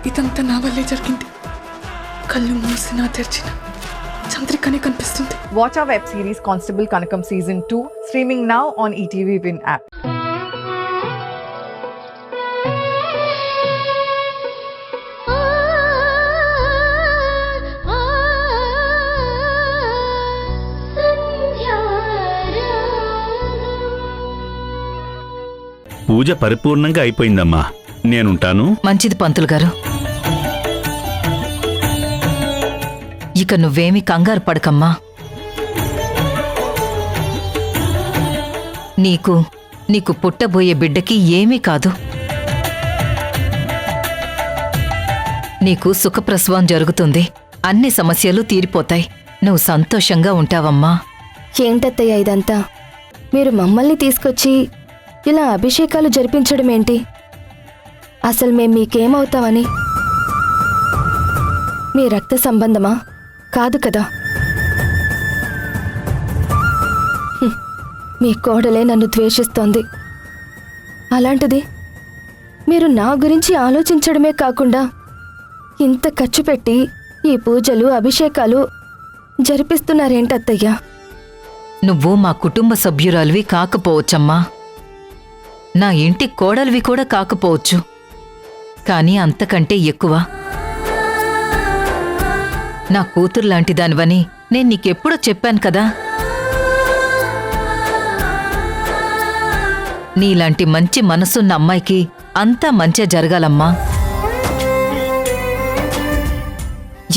ఇదంతా నా వల్లే జరిగింది. కళ్ళు మూసినా తెరిచిన చంద్రికనే కనిపిస్తుంది. Watch our web series Constable Kanakam Season 2 streaming now on ETV Win app. పూజ పరిపూర్ణంగా అయిపోయిందమ్మా. నేనుంటాను. మంచిది పంతులు గారు. ఇక నువ్వేమీ కంగారు పడకమ్మా. నీకు పుట్టబోయే బిడ్డకి ఏమీ కాదు. నీకు సుఖప్రసవం జరుగుతుంది. అన్ని సమస్యలు తీరిపోతాయి. నువ్వు సంతోషంగా ఉంటావమ్మా. ఏంటత్తయ్య ఇదంతా? మీరు మమ్మల్ని తీసుకొచ్చి ఇలా అభిషేకాలు జరిపించడం ఏంటి? అసలు మేం మీకేమవుతామని? మీ రక్త సంబంధమా? కాదు కదా. మీ కోడలే నన్ను ద్వేషిస్తోంది. అలాంటిది మీరు నా గురించి ఆలోచించడమే కాకుండా ఇంత ఖర్చు పెట్టి ఈ పూజలు అభిషేకాలు జరిపిస్తున్నారేంటత్తయ్యా? నువ్వు మా కుటుంబ సభ్యురాలివి కాకపోవచ్చమ్మా. నా ఇంటి కోడలివి కూడా కాకపోవచ్చు. కానీ అంతకంటే ఎక్కువ నా కూతురులాంటిదానివని నేను నీకెప్పుడో చెప్పాను కదా. నీలాంటి మంచి మనసున్న అమ్మాయికి అంతా మంచే జరగాలమ్మా.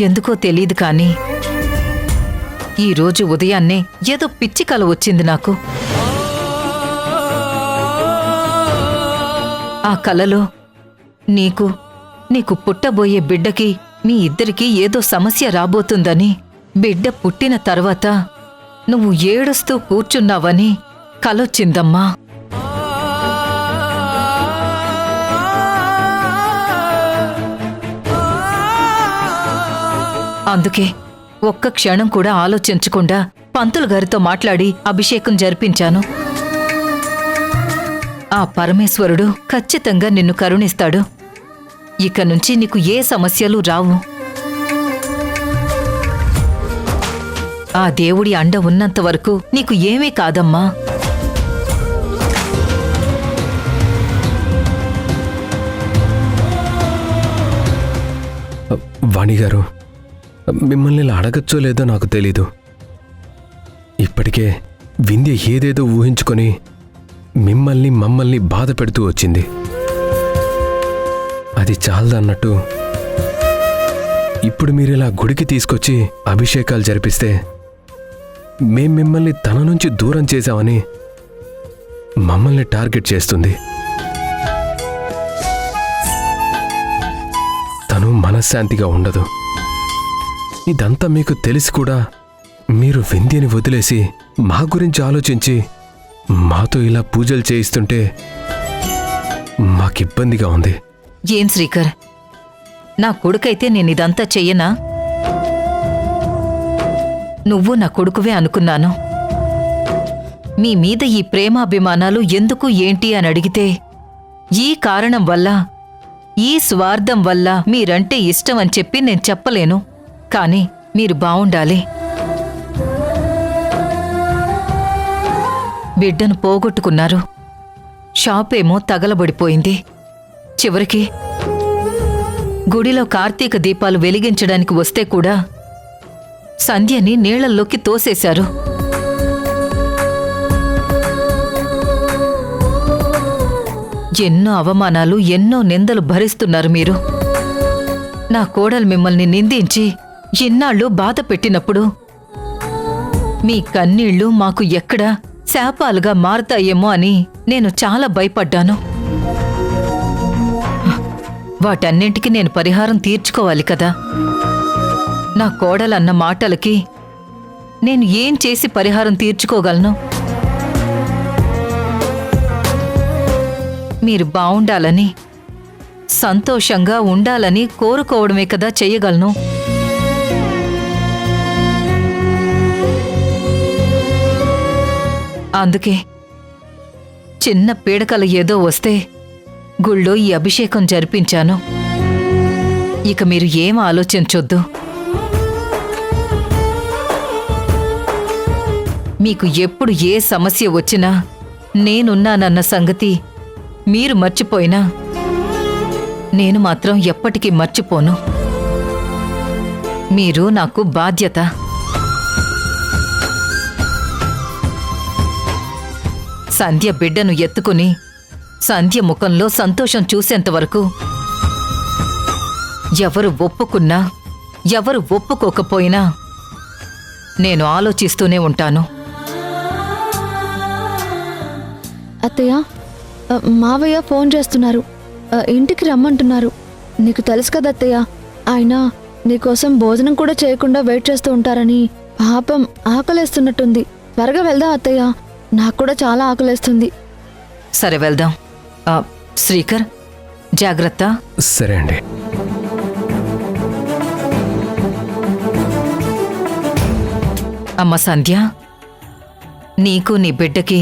ఎందుకో తెలీదు కానీ ఈరోజు ఉదయాన్నే ఏదో పిచ్చి కల వచ్చింది నాకు. ఆ కలలో నీకు పుట్టబోయే బిడ్డకి మీ ఇద్దరికీ ఏదో సమస్య రాబోతుందని, బిడ్డ పుట్టిన తర్వాత నువ్వు ఏడుస్తూ కూర్చున్నావని కలొచ్చిందమ్మా. అందుకే ఒక్క క్షణం కూడా ఆలోచించకుండా పంతులు గారితో మాట్లాడి అభిషేకం జరిపించాను. ఆ పరమేశ్వరుడు ఖచ్చితంగా నిన్ను కరుణిస్తాడు. ఇక నుంచి నీకు ఏ సమస్యలు రావు. ఆ దేవుడి అండ ఉన్నంత వరకు నీకు ఏమీ కాదమ్మా. వాణిగారు, మిమ్మల్ని ఇలా అడగచ్చో లేదో నాకు తెలీదు. ఇప్పటికే వింధ్య ఏదేదో ఊహించుకొని మమ్మల్ని బాధ పెడుతూ వచ్చింది. అది చాలదన్నట్టు ఇప్పుడు మీరిలా గుడికి తీసుకొచ్చి అభిషేకాలు జరిపిస్తే మేం మిమ్మల్ని తన నుంచి దూరం చేశామని మమ్మల్ని టార్గెట్ చేస్తుంది. తను మనశ్శాంతిగా ఉండదు. ఇదంతా మీకు తెలిసి కూడా మీరు వింధ్యని వదిలేసి మా గురించి ఆలోచించి మాతో ఇలా పూజలు చేయిస్తుంటే మాకిబ్బందిగా ఉంది. ఏం శ్రీకర్, నా కొడుకైతే నేనిదంతా చెయ్యనా? నువ్వు నా కొడుకువే అనుకున్నాను. మీ మీద ఈ ప్రేమాభిమానాలు ఎందుకు ఏంటి అని అడిగితే ఈ కారణం వల్ల, ఈ స్వార్థం వల్ల మీరంటే ఇష్టం అని చెప్పి నేను చెప్పలేను. కానీ మీరు బావుండాలి. బిడ్డను పోగొట్టుకున్నారు. షాపేమో తగలబడిపోయింది. చివరికి గుడిలో కార్తీక దీపాలు వెలిగించడానికి వస్తే కూడా సంధ్యని నీళ్లల్లోకి తోసేశారు. ఎన్నో అవమానాలు, ఎన్నో నిందలు భరిస్తున్నారు మీరు. నా కోడలు మిమ్మల్ని నిందించి ఇన్నాళ్ళు బాధ పెట్టినప్పుడు మీ కన్నీళ్లు మాకు ఎక్కడ శాపాలుగా మారతాయేమో అని నేను చాలా భయపడ్డాను. వాటన్నింటికి నేను పరిహారం తీర్చుకోవాలి కదా. నా కోడలన్న మాటలకి నేను ఏం చేసి పరిహారం తీర్చుకోగలను? మీరు బావుండాలని, సంతోషంగా ఉండాలని కోరుకోవడమే కదా చెయ్యగలను. అందుకే చిన్న పీడకల ఏదో వస్తే గుళ్ళో ఈ అభిషేకం జరిపించాను. ఇక మీరు ఏం ఆలోచించొద్దు. మీకు ఎప్పుడు ఏ సమస్య వచ్చినా నేనున్నానన్న సంగతి మీరు మర్చిపోయినా నేను మాత్రం ఎప్పటికీ మర్చిపోను. మీరు నాకు బాధ్యత. సంధ్య బిడ్డను ఎత్తుకుని సంధ్య ముఖంలో సంతోషం చూసేంతవరకు ఎవరు ఒప్పుకున్నా ఎవరు ఒప్పుకోకపోయినా నేను ఆలోచిస్తూనే ఉంటాను. అత్తయ్య, మావయ్య ఫోన్ చేస్తున్నారు. ఇంటికి రమ్మంటున్నారు. నీకు తెలుసు కదా అత్తయ్య, ఆయన నీకోసం భోజనం కూడా చేయకుండా వెయిట్ చేస్తూ ఉంటారని. పాపం ఆకలేస్తున్నట్టుంది. త్వరగా వెళ్దాం అత్తయ్య, నాకు కూడా చాలా ఆకలేస్తుంది. సరే వెళ్దాం. శ్రీకర్, జాగ్రత్త. సరే అండి. అమ్మ సంధ్య, నీకు నీ బిడ్డకి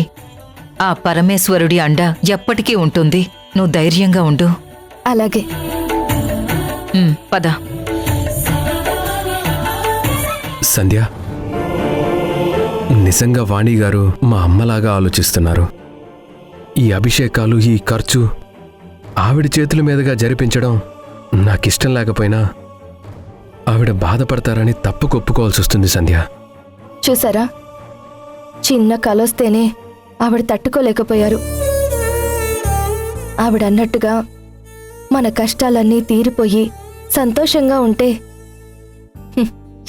ఆ పరమేశ్వరుడి అండ ఎప్పటికీ ఉంటుంది. నువ్వు ధైర్యంగా ఉండు. అలాగే. పద. సంధ్య, నిజంగా వాణి గారు మా అమ్మలాగా ఆలోచిస్తున్నారు. ఈ అభిషేకాలు, ఈ ఖర్చు ఆవిడ చేతుల మీదుగా జరిపించడం నాకిష్టం లేకపోయినా ఆవిడ బాధపడతారని తప్పుకొప్పుకోవాల్సి వస్తుంది సంధ్య. చూసారా, చిన్న కలొస్తేనే ఆవిడ తట్టుకోలేకపోయారు. ఆవిడన్నట్టుగా మన కష్టాలన్నీ తీరిపోయి సంతోషంగా ఉంటే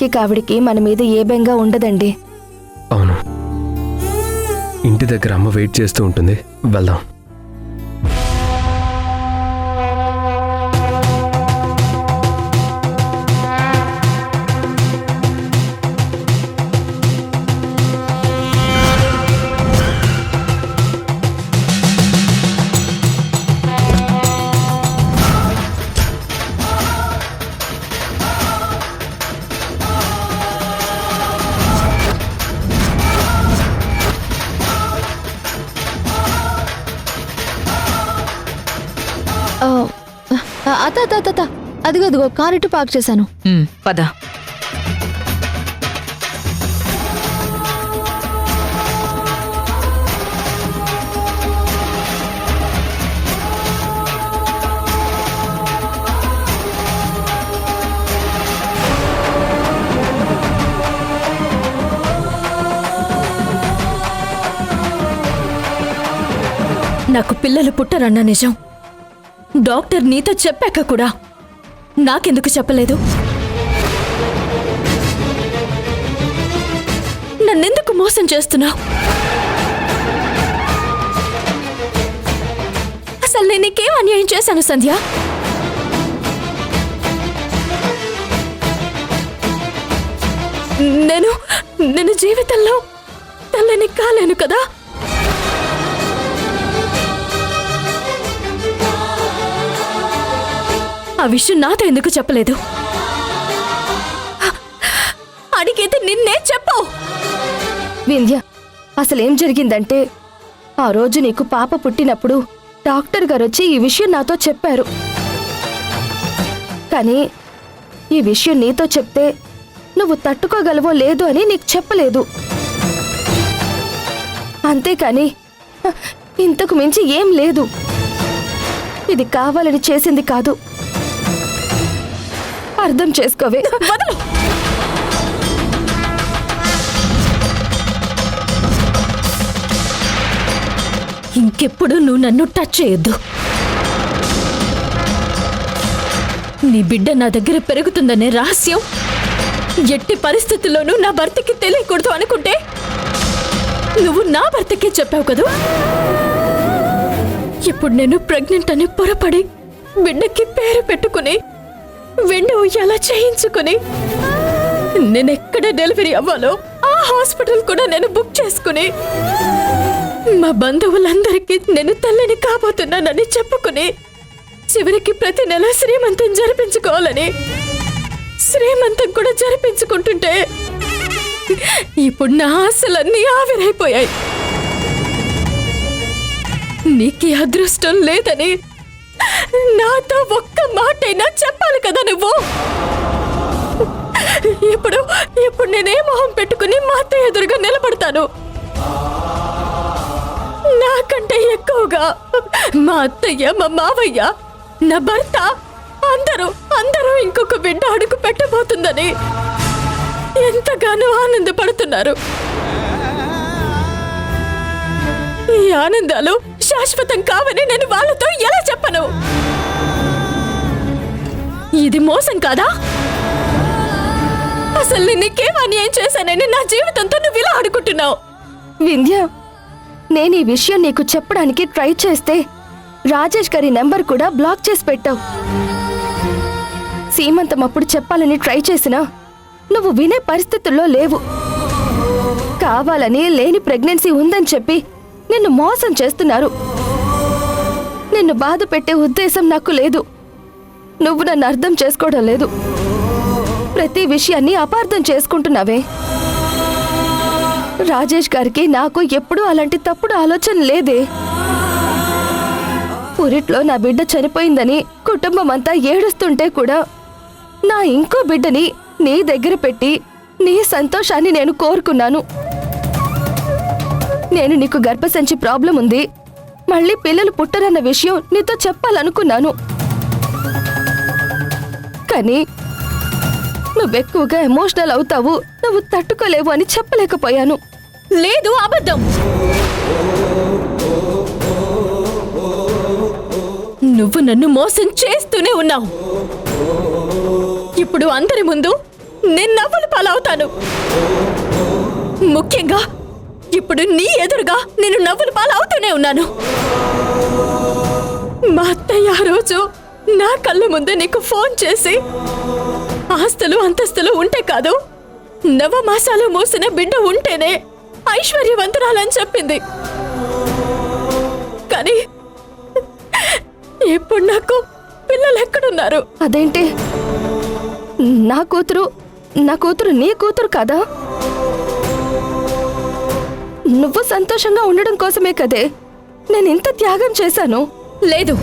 ఇక ఆవిడికి మన మీద ఏ బెంగా ఉండదండి. అవును, ఇంటి దగ్గర అమ్మ వెయిట్ చేస్తూ ఉంటుంది. వెళ్దాం. అత్త, అదిగో కార్ ఇటు పార్క్ చేశాను. పద. నాకు పిల్లలు పుట్టరన్న నిజం డాక్టర్ నీతో చెప్పాక కూడా నాకెందుకు చెప్పలేదు? నన్నెందుకు మోసం చేస్తున్నావు? అసలు నేను నీకేం అన్యాయం చేశాను సంధ్య? నేను జీవితంలో తల్లిని కాలేను కదా. ఆ విషయం నాతో ఎందుకు చెప్పలేదు? అడిగితే నిన్నే చెప్పు. వింధ్య, అసలేం జరిగిందంటే ఆ రోజు నీకు పాప పుట్టినప్పుడు డాక్టర్ గారు వచ్చి ఈ విషయం నాతో చెప్పారు. కానీ ఈ విషయం నీతో చెప్తే నువ్వు తట్టుకోగలవో లేదో అని నీకు చెప్పలేదు. అంతేకాని ఇంతకు మించి ఏం లేదు. ఇది కావాలని చేసింది కాదు. అర్థం చేసుకోవే. ఇంకెప్పుడు నువ్వు నన్ను టచ్ చేయొద్దు. నీ బిడ్డ నా దగ్గర పెరుగుతుందనే రహస్యం ఎట్టి పరిస్థితుల్లోనూ నా భర్తకి తెలియకూడదు అనుకుంటే నువ్వు నా భర్తకే చెప్పావు కదా. ఇప్పుడు నేను ప్రెగ్నెంట్ అని పొరపడి బిడ్డకి పేరు పెట్టుకుని వెండి ఉయ్యాల చేయించుకుని నేనెక్కడ డెలివరీ అవ్వాలో ఆ హాస్పిటల్ కూడా నేను బుక్ చేసుకుని మా బంధువులందరికీ నేను తల్లిని కాబోతున్నానని చెప్పుకుని చివరికి ప్రతి నెల శ్రీమంతం జరిపించుకోవాలని శ్రీమంతం కూడా జరిపించుకుంటుంటే ఇప్పుడు నా ఆశలన్నీ ఆవిరైపోయాయి. నీకు అదృష్టం లేదని నాతో ఒక్క మాటైనా చెప్పాలి కదా నువ్వు. పెట్టుకుని మా అత్తయ్య ఎదురుగా నిలబడతాను. నాకంటే ఎక్కువగా మా అత్తయ్య, మా మావయ్య, నా భర్త అందరూ ఇంకొక బిడ్డ అడుగు పెట్టబోతుందని ఎంతగానో ఆనందపడుతున్నారు. ఈ ఆనందాలు శాశ్వతం కావని నేను వాళ్ళతో ఎలా చెప్పను? ఇది మోసం కాదా? అసలు నీకేం అన్యాయం చేశానని నా జీవితంతో నువ్వు ఇలా ఆడుకుంటున్నావు. వింధ్య, నేను ఈ విషయం నీకు చెప్పడానికి ట్రై చేస్తే రాజేష్ గారి నెంబర్ కూడా బ్లాక్ చేసి పెట్టావు. సీమంతం అప్పుడు చెప్పాలని ట్రై చేసినా నువ్వు వినే పరిస్థితుల్లో లేవు. కావాలని లేని ప్రెగ్నెన్సీ ఉందని చెప్పి నిన్ను మోసం చేస్తున్నారు. నిన్ను బాధ పెట్టే ఉద్దేశం నాకు లేదు. నువ్వు నన్ను అర్థం చేసుకోవడం లేదు. ప్రతి విషయాన్ని అపార్థం చేసుకుంటున్నావే. రాజేష్ గారికి నాకు ఎప్పుడూ అలాంటి తప్పుడు ఆలోచన లేదే. పురిట్లో నా బిడ్డ చనిపోయిందని కుటుంబం అంతా ఏడుస్తుంటే కూడా నా ఇంకో బిడ్డని నీ దగ్గర పెట్టి నీ సంతోషాన్ని నేను కోరుకున్నాను. నేను నీకు గర్భసంచి ప్రాబ్లం ఉంది, మళ్ళీ పిల్లలు పుట్టరన్న విషయం నీతో చెప్పాలనుకున్నాను. కానీ నువ్వెక్కువగా ఎమోషనల్ అవుతావు, నువ్వు తట్టుకోలేవు అని చెప్పలేకపోయాను. లేదు, అబద్ధం. నువ్వు నన్ను మోసం చేస్తూనే ఉన్నావు. ఇప్పుడు అందరి ముందు నేను నవ్వులు పాలవుతాను. ముఖ్యంగా ఇప్పుడు నీ ఎదురుగా నేను నవ్వులు పాలవుతూనే ఉన్నాను. మా అత్తయ్య ఆ రోజు నా కళ్ళ ముందు నీకు ఫోన్ చేసి ఆస్తులు అంతస్తులు ఉంటే కాదు, నవమాసాలు మోసిన బిడ్డ ఉంటేనే ఐశ్వర్యవంతురాలని చెప్పింది. కానీ ఇప్పుడు నాకు పిల్లలు ఎక్కడున్నారు? అదేంటి, నా కూతురు నీ కూతురు కదా? నువ్వు సంతోషంగా ఉండడం కోసమే కదే నేను ఇంత త్యాగం చేశాను. లేదు,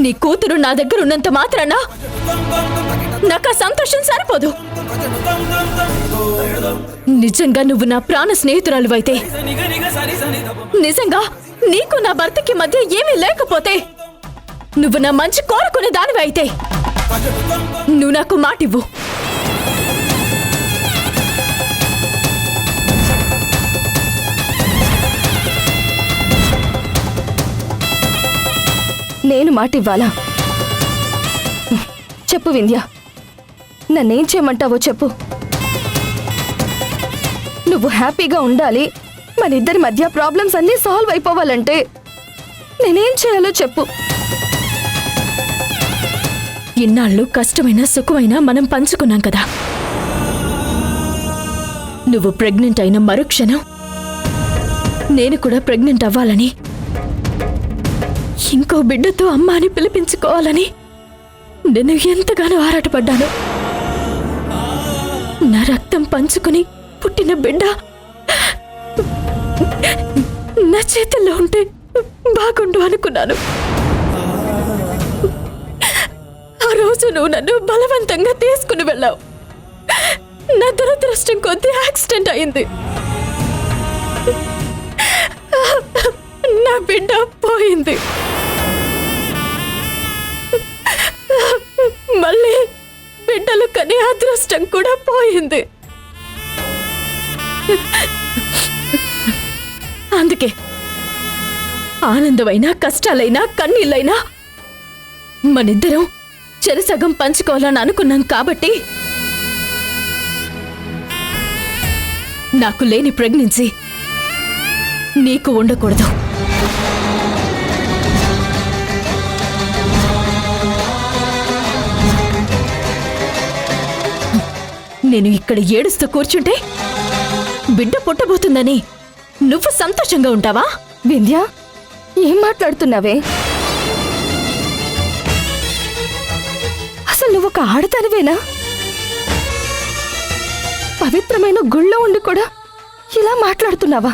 నీ కూతురు నా దగ్గర ఉన్నంత మాత్రాన నాకు ఆ సంతోషం సరిపోదు. నిజంగా నువ్వు నా ప్రాణ స్నేహితురాలు అయితే, నిజంగా నీకు నా భర్తకి మధ్య ఏమీ లేకపోతే, నువ్వు నా మంచి కోరుకునే దానివి అయితే నువ్వు నాకు మాటివ్వు. నేను మాటివ్వాలా? చెప్పు వింధ్య, నన్నేం చేయమంటావో చెప్పు. నువ్వు హ్యాపీగా ఉండాలి, మన ఇద్దరి మధ్య ప్రాబ్లమ్స్ అన్నీ సాల్వ్ అయిపోవాలంటే నేనేం చేయాలో చెప్పు. ఇన్నాళ్ళు కష్టమైన సుఖమైన మనం పంచుకున్నాం కదా. నువ్వు ప్రెగ్నెంట్ అయిన మరుక్షణం నేను కూడా ప్రెగ్నెంట్ అవ్వాలని, ఇంకో బిడ్డతో అమ్మ అని పిలిపించుకోవాలని నేను ఎంతగానో ఆరాటపడ్డాను. నా రక్తం పంచుకుని పుట్టిన బిడ్డ నా చేతుల్లో ఉంటే బాగుండు అనుకున్నాను. ఆ రోజు నువ్వు నన్ను బలవంతంగా తీసుకుని వెళ్ళావు. నా దురదృష్టం కొద్దీ యాక్సిడెంట్ అయింది. నా బిడ్డ పోయింది. మళ్ళీ బిడ్డలు కనే అదృష్టం కూడా పోయింది. అందుకే ఆనందమైనా కష్టాలైనా కన్నీళ్ళైనా మనిద్దరం చెరసగం పంచుకోవాలని అనుకున్నాం. కాబట్టి నాకు లేని ప్రెగ్నెన్సీ నీకు ఉండకూడదు. నేను ఇక్కడ ఏడుస్తూ కూర్చుంటే బిడ్డ పుట్టబోతుందని నువ్వు సంతోషంగా ఉంటావా? వింధ్య, ఏం మాట్లాడుతున్నావే? అసలు నువ్వు ఒక ఆడదానివేనా? పవిత్రమైన గుళ్ళో ఉండి కూడా ఇలా మాట్లాడుతున్నావా?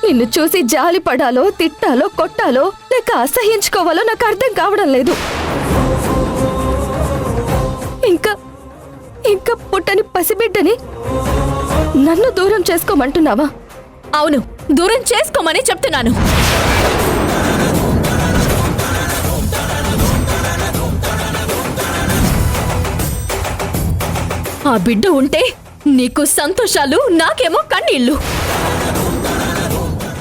నిన్ను చూసి జాలి పడాలో తిట్టాలో కొట్టాలో లేక అసహించుకోవాలో నాకు అర్థం కావడం లేదు. ఇంకా ఇంకా పుట్టని పసిబిడ్డని నన్ను దూరం చేసుకోమంటున్నావా? అవును, దూరం చేసుకోమని చెప్తున్నాను. ఆ బిడ్డ ఉంటే నీకు సంతోషాలు, నాకేమో కన్నీళ్ళు.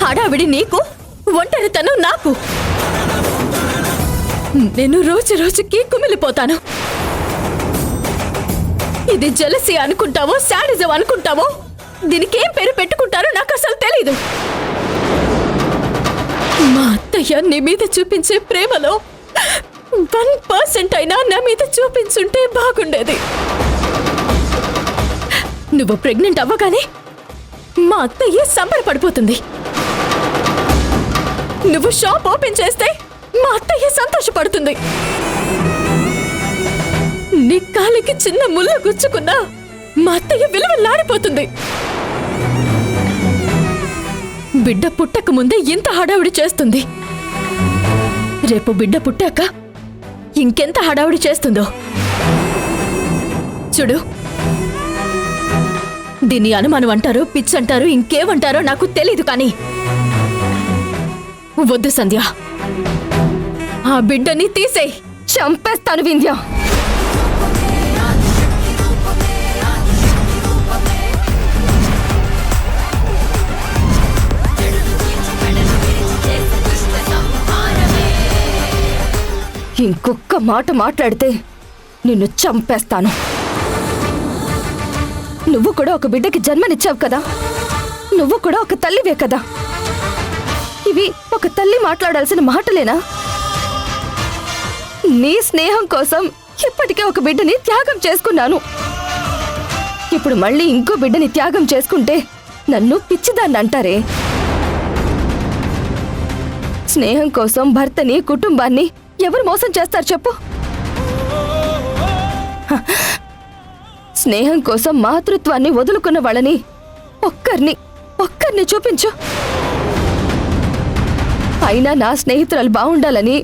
హడావిడి నీకు, ఒంటరితనం నాకు. నేను రోజు రోజుకి కుమిలిపోతాను. ఇది జెలసీ అనుకుంటావో శాడిజం అనుకుంటావో, దీనికేం పేరు పెట్టుకుంటారో నాకు అసలు తెలీదు. మా అత్తయ్య నీ మీద చూపించే ప్రేమలో 1% అయినా నా మీద చూపించుంటే బాగుండేది. నువ్వు ప్రెగ్నెంట్ అవ్వగానే మా అత్తయ్య సంబరపడిపోతుంది. నువ్వు షాప్ ఓపెన్ చేస్తే మా అత్తయ్య సంతోషపడుతుంది. నీ కాలికి చిన్న ముళ్ళు గుచ్చుకున్నా మా అత్తయ్య విలువలాడిపోతుంది. బిడ్డ పుట్టక ముందే ఇంత హడావుడి చేస్తుంది. రేపు బిడ్డ పుట్టాక ఇంకెంత హడావుడి చేస్తుందో చూడు. దీన్ని అనుమానం అంటారు, పిచ్చంటారు, ఇంకేమంటారో నాకు తెలీదు, కానీ వద్దు సంధ్య, ఆ బిడ్డని తీసేయ్. చంపేస్తాను వింధ్య. ఇంకొక్క మాట మాట్లాడితే నిన్ను చంపేస్తాను. నువ్వు కూడా ఒక బిడ్డకి జన్మనిచ్చావు కదా, నువ్వు కూడా ఒక తల్లివే కదా. ఇవి ఒక తల్లి మాట్లాడాల్సిన మాటలేనా? నీ స్నేహం కోసం ఇప్పటికే ఒక బిడ్డని త్యాగం చేసుకున్నాను. ఇప్పుడు మళ్ళీ ఇంకో బిడ్డని త్యాగం చేసుకుంటే నన్ను పిచ్చిదాన్ని అంటారే. స్నేహం కోసం భర్తని, కుటుంబాన్ని ఎవరు మోసం చేస్తారు చెప్పు? స్నేహం కోసం మాతృత్వాన్ని వదులుకున్న వాళ్ళని ఒక్కరిని చూపించు. అయినా నా స్నేహితురాలు బాగుండాలని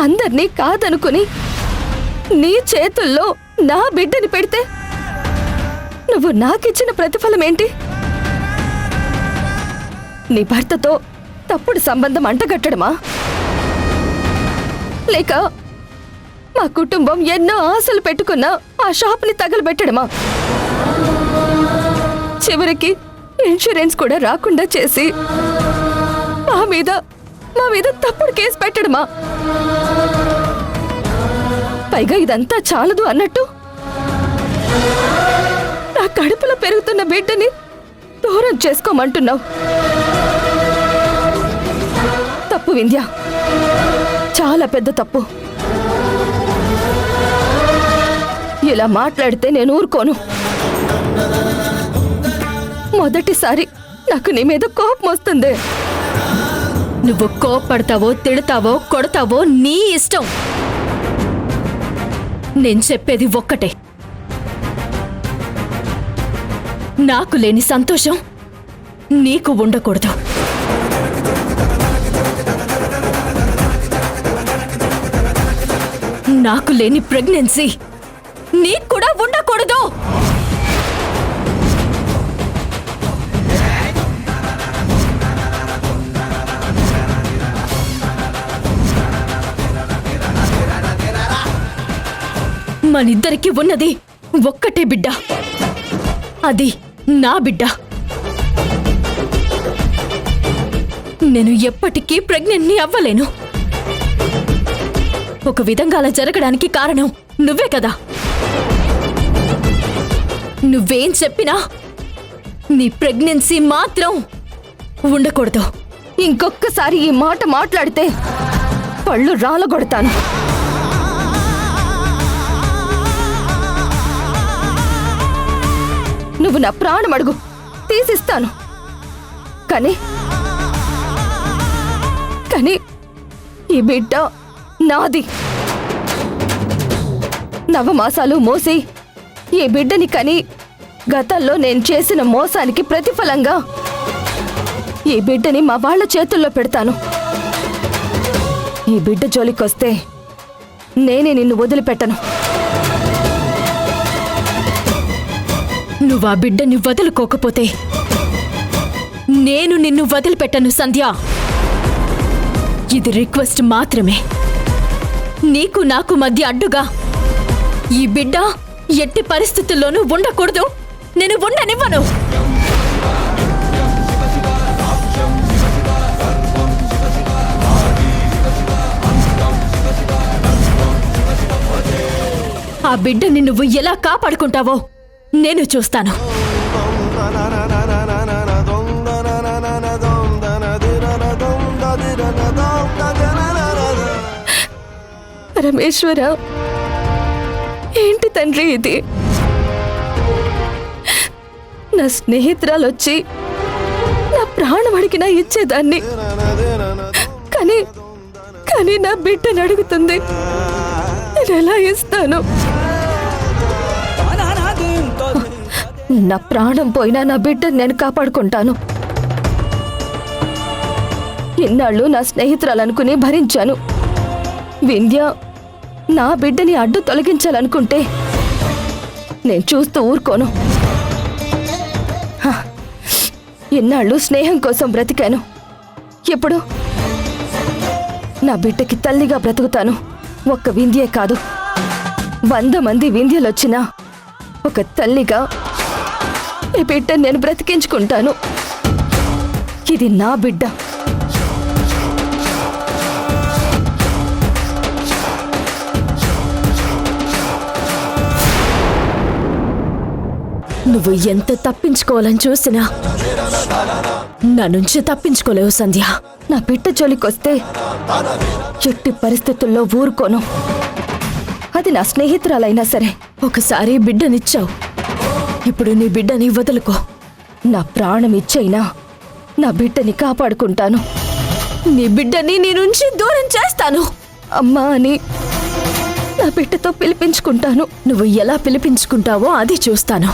అందర్నీ కాదనుకుని నీ చేతుల్లో నా బిడ్డని పెడితే నువ్వు నాకిచ్చిన ప్రతిఫలం ఏంటి? నీ భర్తతో తప్పుడు సంబంధం అంటగట్టడమా? లేక మా కుటుంబం ఎన్నో ఆశలు పెట్టుకున్న ఆ షాప్ని తగలబెట్టడమా? చివరికి ఇన్సూరెన్స్ కూడా రాకుండా చేసి మా మీద తప్పుడు కేసు పెట్టడమా? పైగా ఇదంతా చాలదు అన్నట్టు నా కడుపులో పెరుగుతున్న బిడ్డని దూరం చేసుకోమంటున్నావు. తప్పు వింధ్య, చాలా పెద్ద తప్పు. ఇలా మాట్లాడితే నేను ఊరుకోను. మొదటిసారి నాకు నీ మీద కోపం వస్తుంది. నువ్వు కోపడతావో, తిడతావో, కొడతావో నీ ఇష్టం. నేను చెప్పేది ఒక్కటే, నాకు లేని సంతోషం నీకు ఉండకూడదు. నాకు లేని ప్రెగ్నెన్సీ నీకు కూడా ఉండకూడదు. మనిద్దరికి ఉన్నది ఒక్కటే బిడ్డ, అది నా బిడ్డ. నేను ఎప్పటికీ ప్రెగ్నెంట్ని అవ్వలేను. ఒక విధంగా అలా జరగడానికి కారణం నువ్వే కదా. నువ్వేం చెప్పినా నీ ప్రెగ్నెన్సీ మాత్రం ఉండకూడదు. ఇంకొక్కసారి ఈ మాట మాట్లాడితే పళ్ళు రాలగొడతాను. నువ్వు నా ప్రాణం అడుగు, తీసిస్తాను. కానీ ఈ బిడ్డ నాది. నవమాసాలు మోసి ఈ బిడ్డని కని గతంలో నేను చేసిన మోసానికి ప్రతిఫలంగా ఈ బిడ్డని మా వాళ్ళ చేతుల్లో పెడతాను. ఈ బిడ్డ జోలికొస్తే నేనే నిన్ను వదిలిపెట్టను. నువ్వు ఆ బిడ్డని వదులుకోకపోతే నేను నిన్ను వదిలిపెట్టను సంధ్య. ఇది రిక్వెస్ట్ మాత్రమే. నీకు నాకు మధ్య అడ్డుగా ఈ బిడ్డ ఎట్టి పరిస్థితుల్లోనూ ఉండకూడదు. నేను ఉండనివ్వను. ఆ బిడ్డని నువ్వు ఎలా కాపాడుకుంటావో నేను చూస్తాను. పరమేశ్వర, ఏంటి తండ్రి ఇది? నా స్నేహితురాలొచ్చి నా ప్రాణం అడిగినా ఇచ్చేదాన్ని. కానీ కానీ నా బిడ్డను అడుగుతుంది, నేను ఎలా ఇస్తాను? నా ప్రాణం పోయినా నా బిడ్డను నేను కాపాడుకుంటాను. ఇన్నాళ్ళు నా స్నేహితురాలనుకుని భరించాను. వింధ్య నా బిడ్డని అడ్డు తొలగించాలనుకుంటే నేను చూస్తూ ఊరుకోను. ఇన్నాళ్ళు స్నేహం కోసం బ్రతికాను. ఇప్పుడు నా బిడ్డకి తల్లిగా బ్రతుకుతాను. ఒక్క వింధ్యే కాదు, 100 మంది వింధ్యలొచ్చినా ఒక తల్లిగా ఈ బిడ్డని నేను బ్రతికించుకుంటాను. ఇది నా బిడ్డ. నువ్వు ఎంత తప్పించుకోవాలని చూసినా నా నుంచి తప్పించుకోలేవు సంధ్య. నా బిడ్డ జోలికొస్తే ఎట్టి పరిస్థితుల్లో ఊరుకోను. అది నా స్నేహితురాలైనా సరే. ఒకసారి బిడ్డనిచ్చావు, ఇప్పుడు నీ బిడ్డని వదులుకో. నా ప్రాణం ఇచ్చైనా నా బిడ్డని కాపాడుకుంటాను. నీ బిడ్డని నీ నుంచి దూరం చేస్తాను. అమ్మా అని నా బిడ్డతో పిలిపించుకుంటాను. నువ్వు ఎలా పిలిపించుకుంటావో అది చూస్తాను.